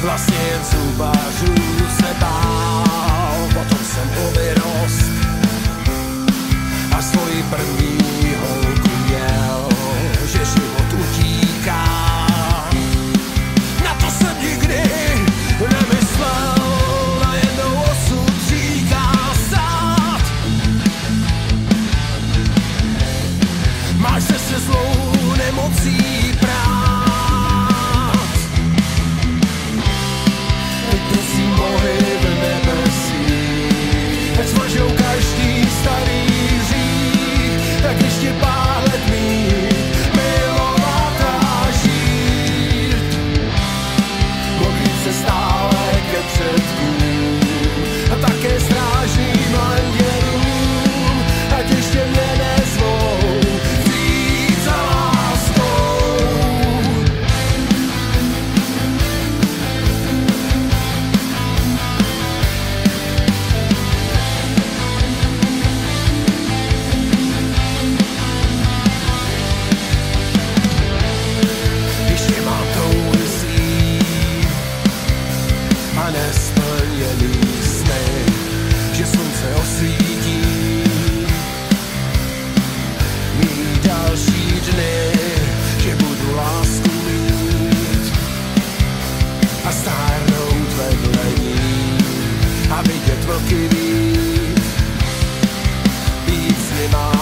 Vlastně jen zubařů se bál, potom jsem vyrost a svoji první holku měl, že život utíká. Na to jsem nikdy nemyslel, najednou osud říká stát. Máš se zlou nemocí prát. Teď prosím bohy v nebesích, ať smažou každý starý hřích, tak ještě pár let mít, milovat a žít. Modlit se stále ke předkům a také strážným andělům, ať ještě mě nezvou víc za láskou. Ještě mám touhy sní a nesplněný sny, že slunce osvítí mý další dny, že budu lásku mít a stárnout vedle ní a vidět vlky vít s nima.